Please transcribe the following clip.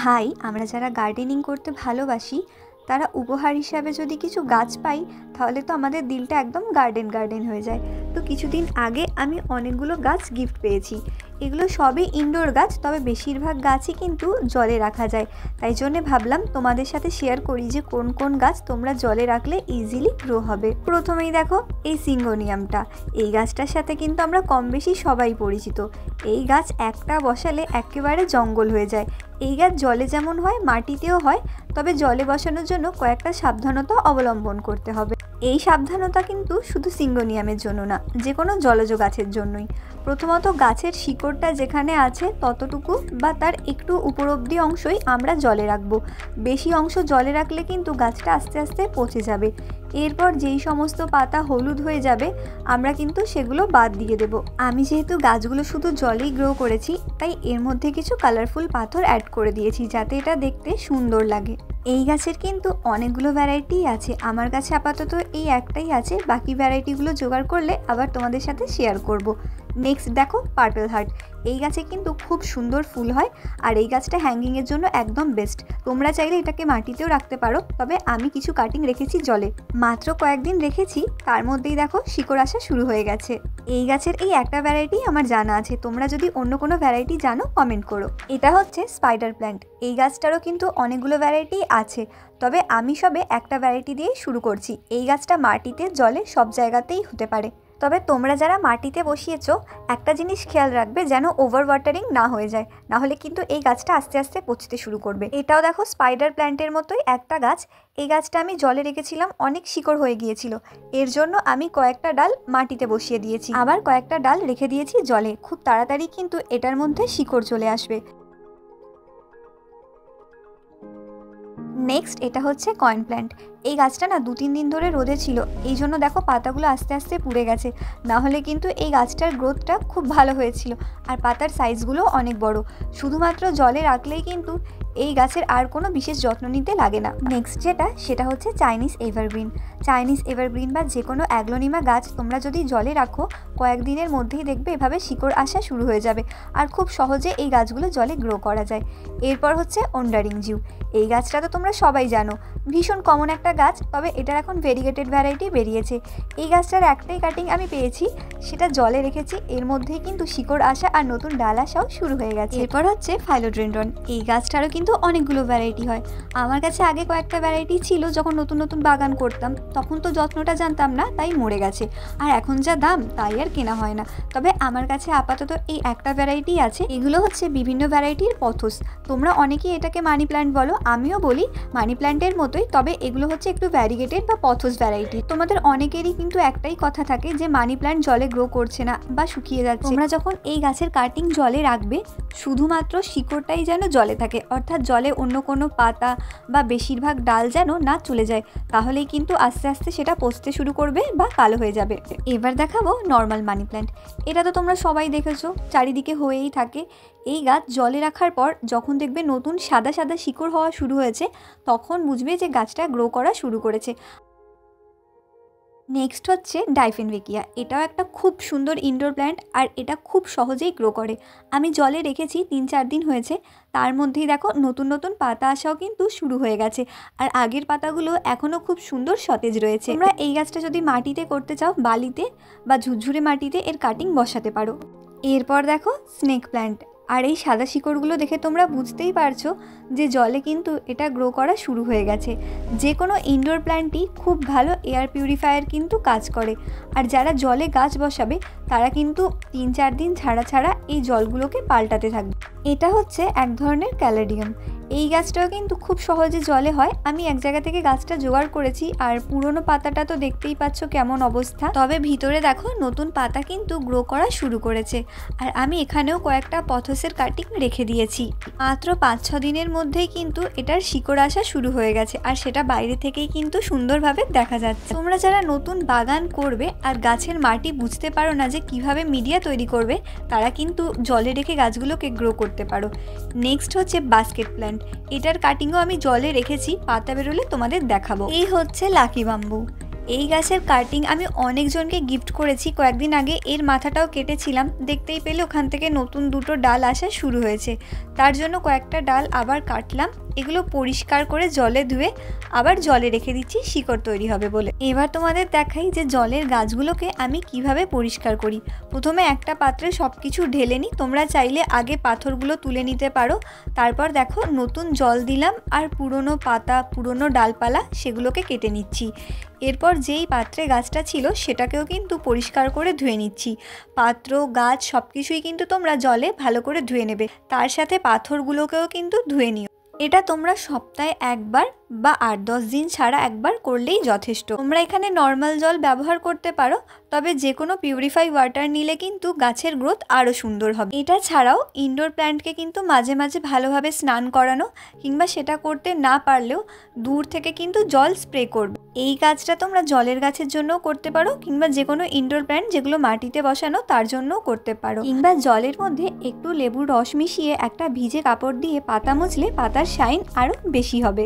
ভাই, আমরা যারা গার্ডেনিং করতে ভালোবাসি তারা উপহার হিসাবে যদি কিছু গাছ পাই তাহলে তো আমাদের দিলটা একদম গার্ডেন গার্ডেন হয়ে যায়। তো কিছুদিন আগে আমি অনেকগুলো গাছ গিফট পেয়েছি। এগুলো সবই ইনডোর গাছ, তবে বেশিরভাগ গাছই কিন্তু জলে রাখা যায়। তাই জন্যে ভাবলাম তোমাদের সাথে শেয়ার করি যে কোন কোন গাছ তোমরা জলে রাখলে ইজিলি গ্রো হবে। প্রথমেই দেখো এই সিঙ্গোনিয়ামটা। এই গাছটার সাথে কিন্তু আমরা কম বেশি সবাই পরিচিত। এই গাছ একটা বসালে একেবারে জঙ্গল হয়ে যায়। এই গাছ জলে যেমন হয় মাটিতেও হয়, তবে জলে বসানোর জন্য কয়েকটা সাবধানতা অবলম্বন করতে হবে। এই সাবধানতা কিন্তু শুধু সিঙ্গোনিয়ামের জন্য না, যে কোনো জলজ গাছের জন্যই। প্রথমত গাছের শিকড়টা যেখানে আছে ততটুকু বা তার একটু উপর অব্দি অংশই আমরা জলে রাখবো। বেশি অংশ জলে রাখলে কিন্তু গাছটা আস্তে আস্তে পচে যাবে। এরপর যেই সমস্ত পাতা হলুদ হয়ে যাবে আমরা কিন্তু সেগুলো বাদ দিয়ে দেব। আমি যেহেতু গাছগুলো শুধু জলেই গ্রো করেছি তাই এর মধ্যে কিছু কালারফুল পাথর অ্যাড করে দিয়েছি যাতে এটা দেখতে সুন্দর লাগে। এই গাছের কিন্তু অনেকগুলো ভ্যারাইটি আছে, আমার কাছে আপাতত এই একটাই আছে, বাকি ভ্যারাইটিগুলো জোগাড় করলে আবার তোমাদের সাথে শেয়ার করব। নেক্সট দেখো পার্পল হার্ট। এই গাছে কিন্তু খুব সুন্দর ফুল হয় আর এই গাছটা হ্যাঙ্গিংয়ের জন্য একদম বেস্ট। তোমরা চাইলে এটাকে মাটিতেও রাখতে পারো, তবে আমি কিছু কাটিং রেখেছি জলে। মাত্র কয়েকদিন রেখেছি তার মধ্যেই দেখো শিকড় আসা শুরু হয়ে গেছে। এই গাছের এই একটা ভ্যারাইটি আমার জানা আছে, তোমরা যদি অন্য কোনো ভ্যারাইটি জানো কমেন্ট করো। এটা হচ্ছে স্পাইডার প্ল্যান্ট। এই গাছটারও কিন্তু অনেকগুলো ভ্যারাইটি আছে, তবে আমি সবে একটা ভ্যারাইটি দিয়েই শুরু করছি। এই গাছটা মাটিতে জলে সব জায়গাতেই হতে পারে, তবে তোমরা যারা মাটিতে বসিয়েছো একটা জিনিস খেয়াল রাখবে যেন ওভার ওয়াটারিং না হয়ে যায়, না হলে কিন্তু এই গাছটা আস্তে আস্তে পচতে শুরু করবে। এটাও দেখো স্পাইডার প্ল্যান্টের মতোই একটা গাছ। এই গাছটা আমি জলে রেখেছিলাম, অনেক শিকড় হয়ে গিয়েছিল, এর জন্য আমি কয়েকটা ডাল মাটিতে বসিয়ে দিয়েছি, আবার কয়েকটা ডাল রেখে দিয়েছি জলে। খুব তাড়াতাড়ি কিন্তু এটার মধ্যে শিকড় চলে আসবে। নেক্সট এটা হচ্ছে কয়েন প্ল্যান্ট। এই গাছটা না 2-3 দিন ধরে রোদে ছিল, এই জন্য দেখো পাতাগুলো আস্তে আস্তে পুড়ে গেছে, না হলে কিন্তু এই গাছটার গ্রোথটা খুব ভালো হয়েছিল আর পাতার সাইজগুলো অনেক বড়। শুধুমাত্র জলে রাখলেই কিন্তু এই গাছের আর কোনো বিশেষ যত্ন নিতে লাগে না। নেক্সট সেটা হচ্ছে চাইনিজ এভারগ্রিন। চাইনিজ এভারগ্রিন বা যে কোনো অ্যাগ্লোনিমা গাছ তোমরা যদি জলে রাখো কয়েকদিনের মধ্যেই দেখবে এভাবে শিকড় আসা শুরু হয়ে যাবে আর খুব সহজে এই গাছগুলো জলে গ্রো করা যায়। এরপর হচ্ছে ওন্ডারিং জিউ। এই গাছটা তো তোমরা সবাই জানো, ভীষণ কমন একটা গাছ, তবে এটার এখন ভেরিগেটেড ভ্যারাইটি বেরিয়েছে। এই গাছটার একটাই কাটিং আমি পেয়েছি, সেটা জলে রেখেছি, এর মধ্যেই কিন্তু শিকড় আসা আর নতুন ডাল আসাও শুরু হয়ে গেছে। এরপর হচ্ছে ফাইলোডেন্ড্রন। এই গাছটারও কিন্তু অনেকগুলো ভ্যারাইটি হয়। আমার কাছে আগে কয়েকটা ভ্যারাইটি ছিল, যখন নতুন নতুন বাগান করতাম তখন তো যত্নটা জানতাম না, তাই মরে গেছে। আর এখন যা দাম তাই আর কেনা হয় না, তবে আমার কাছে আপাতত এই একটা ভ্যারাইটি আছে। এগুলো হচ্ছে বিভিন্ন ভ্যারাইটির পথস। তোমরা অনেকেই এটাকে মানি প্ল্যান্ট বলো, আমিও বলি মানি প্ল্যান্টের মতোই, তবে এগুলো হচ্ছে একটু ভ্যারিগেটেড বা পথস ভ্যারাইটি। তোমাদের অনেকেরই কিন্তু একটাই কথা থাকে যে মানি প্ল্যান্ট জলে গ্রো করছে না বা শুকিয়ে যাচ্ছে। তোমরা যখন এই গাছের কাটিং জলে রাখবে শুধুমাত্র শিকড়টাই যেন জলে থাকে, অর্থাৎ জলে অন্য কোনো পাতা বা বেশিরভাগ ডাল যেন না চলে যায়, তাহলেই কিন্তু আস্তে আস্তে সেটা পচতে শুরু করবে বা কালো হয়ে যাবে। এবার দেখাবো নর্মাল মানি প্ল্যান্ট। এটা তো তোমরা সবাই দেখেছো, চারিদিকে হয়েই থাকে। এই গাছ জলে রাখার পর যখন দেখবে নতুন সাদা সাদা শিকড় হওয়া শুরু হয়েছে তখন বুঝবে যে গাছটা গ্রো করা শুরু করেছে। নেক্সট হচ্ছে ডাইফেনভেকিয়া। এটাও একটা খুব সুন্দর ইনডোর প্ল্যান্ট আর এটা খুব সহজেই গ্রো করে। আমি জলে রেখেছি 3-4 দিন হয়েছে, তার মধ্যেই দেখো নতুন নতুন পাতা আসাও কিন্তু শুরু হয়ে গেছে আর আগের পাতাগুলো এখনও খুব সুন্দর সতেজ রয়েছে। তোমরা এই গাছটা যদি মাটিতে করতে চাও বালিতে বা ঝুরঝুরে মাটিতে এর কাটিং বসাতে পারো। এরপর দেখো স্নেক প্ল্যান্ট। আর এই সাদা শিকড়গুলো দেখে তোমরা বুঝতেই পারছো যে জলে কিন্তু এটা গ্রো করা শুরু হয়ে গেছে। যে কোনো ইনডোর প্ল্যান্টই খুব ভালো এয়ার পিউরিফায়ার কিন্তু কাজ করে, আর যারা জলে গাছ বসাবে তারা কিন্তু 3-4 দিন ছাড়া ছাড়া এই জলগুলোকে পাল্টাতে থাকবে। এটা হচ্ছে এক ধরনের ক্যালেডিয়াম। এই গাছটাও কিন্তু খুব সহজে জলে হয়। আমি এক জায়গা থেকে গাছটা জোগাড় করেছি আর পুরনো পাতাটা তো দেখতেই পাচ্ছ কেমন অবস্থা, তবে ভিতরে দেখো নতুন পাতা কিন্তু গ্রো করা শুরু করেছে। আর আমি এখানেও কয়েকটা পথসের কাটিং রেখে দিয়েছি। মাত্র 5-6 দিনের মধ্যেই কিন্তু এটার শিকড় আসা শুরু হয়ে গেছে আর সেটা বাইরে থেকেই কিন্তু সুন্দরভাবে দেখা যাচ্ছে। তোমরা যারা নতুন বাগান করবে আর গাছের মাটি বুঝতে পারো না যে কিভাবে মিডিয়া তৈরি করবে, তারা কিন্তু জলে রেখে গাছগুলোকে গ্রো করতে পারো। নেক্সট হচ্ছে বাস্কেট প্ল্যান্ট। এটার কাটিংও আমি জলে রেখেছি, পাতা বেরোলে তোমাদের দেখাবো। এই হচ্ছে লাকি বাম্বু। এই গাছের কাটিং আমি অনেকজনকে গিফট করেছি। কয়েকদিন আগে এর মাথাটাও কেটেছিলাম, দেখতেই পেলে ওখান থেকে নতুন দুটো ডাল আসা শুরু হয়েছে। তার জন্য কয়েকটা ডাল আবার কাটলাম। এগুলো পরিষ্কার করে জলে ধুয়ে আবার জলে রেখে দিচ্ছি শিকড় তৈরি হবে বলে। এবার তোমাদের দেখাই যে জলের গাছগুলোকে আমি কিভাবে পরিষ্কার করি। প্রথমে একটা পাত্রে সব কিছু ঢেলে নিই। তোমরা চাইলে আগে পাথরগুলো তুলে নিতে পারো। তারপর দেখো নতুন জল দিলাম আর পুরনো পাতা পুরনো ডালপালা সেগুলোকে কেটে নিচ্ছি। এরপর যেই পাত্রে গাছটা ছিল সেটাকেও কিন্তু পরিষ্কার করে ধুয়ে নিচ্ছি। পাত্র গাছ সব কিছুই কিন্তু তোমরা জলে ভালো করে ধুয়ে নেবে, তার সাথে পাথরগুলোকেও কিন্তু ধুয়ে নিও। এটা তোমরা সপ্তাহে একবার বা 8-10 দিন ছাড়া একবার করলেই যথেষ্ট। তোমরা এখানে নর্মাল জল ব্যবহার করতে পারো, তবে যে কোনো পিউরিফাই ওয়াটার নিলে কিন্তু গাছের গ্রোথ আরও সুন্দর হবে। এটা ছাড়াও ইনডোর প্ল্যান্টকে কিন্তু মাঝে মাঝে ভালোভাবে স্নান করানো, কিংবা সেটা করতে না পারলেও দূর থেকে কিন্তু জল স্প্রে করবে। এই কাজটা তোমরা জলের গাছের জন্যও করতে পারো, কিংবা যে কোনো ইনডোর প্ল্যান্ট যেগুলো মাটিতে বসানো তার জন্যও করতে পারো। কিংবা জলের মধ্যে একটু লেবুর রস মিশিয়ে একটা ভিজে কাপড় দিয়ে পাতা মুছলে পাতার শাইন আরও বেশি হবে।